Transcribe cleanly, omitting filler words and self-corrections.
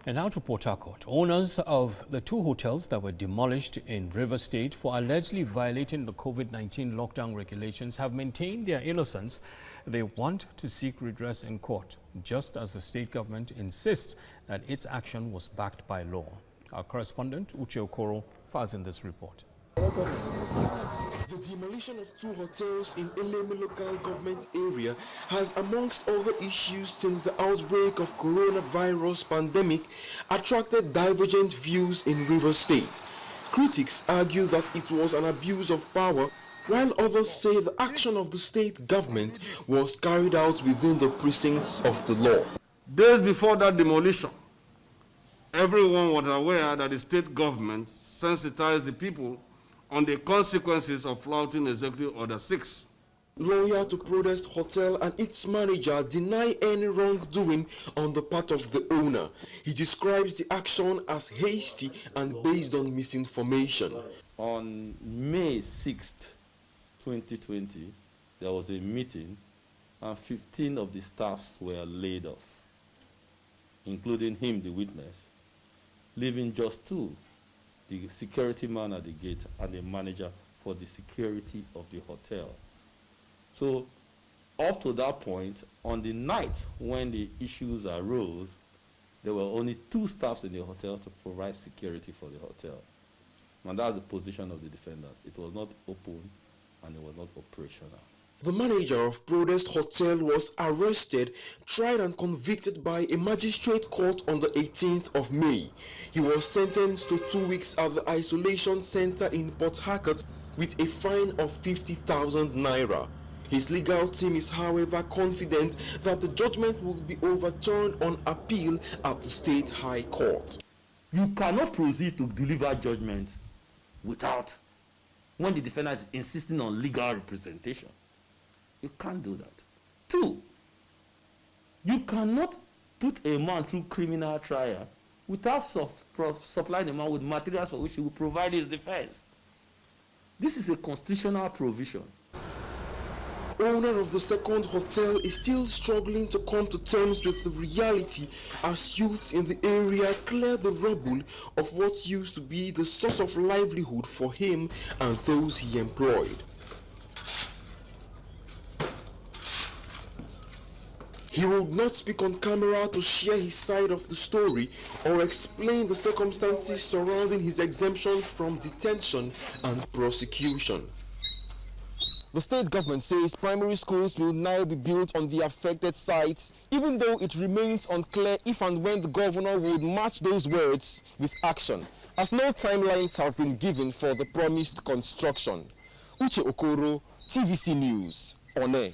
And now to Port Harcourt. Owners of the two hotels that were demolished in Rivers State for allegedly violating the COVID-19 lockdown regulations have maintained their innocence. They want to seek redress in court, just as the state government insists that its action was backed by law. Our correspondent, Uche Okoro, files in this report. The demolition of two hotels in Eleme local government area has, amongst other issues since the outbreak of coronavirus pandemic, attracted divergent views in Rivers State. Critics argue that it was an abuse of power, while others say the action of the state government was carried out within the precincts of the law. Days before that demolition, everyone was aware that the state government sensitized the people on the consequences of flouting Executive Order 6. Lawyer to Prodest Hotel and its manager deny any wrongdoing on the part of the owner. He describes the action as hasty and based on misinformation. On May 6th, 2020, there was a meeting and 15 of the staffs were laid off, including him, the witness, leaving just two, the security man at the gate and the manager for the security of the hotel. So up to that point, on the night when the issues arose, there were only two staffs in the hotel to provide security for the hotel. And that's the position of the defendant. It was not open and it was not operational. The manager of Prodest Hotel was arrested, tried and convicted by a magistrate court on the 18th of May. He was sentenced to 2 weeks at the isolation center in Port Harcourt with a fine of 50,000 naira. His legal team is, however, confident that the judgment will be overturned on appeal at the State High Court. You cannot proceed to deliver judgment without, when the defendant is insisting on legal representation. You can't do that. Two, you cannot put a man through criminal trial without supplying a man with materials for which he will provide his defense. This is a constitutional provision. Owner of the second hotel is still struggling to come to terms with the reality as youths in the area clear the rubble of what used to be the source of livelihood for him and those he employed. He would not speak on camera to share his side of the story or explain the circumstances surrounding his exemption from detention and prosecution. The state government says primary schools will now be built on the affected sites, even though it remains unclear if and when the governor would match those words with action, as no timelines have been given for the promised construction. Uche Okoro, TVC News, on air.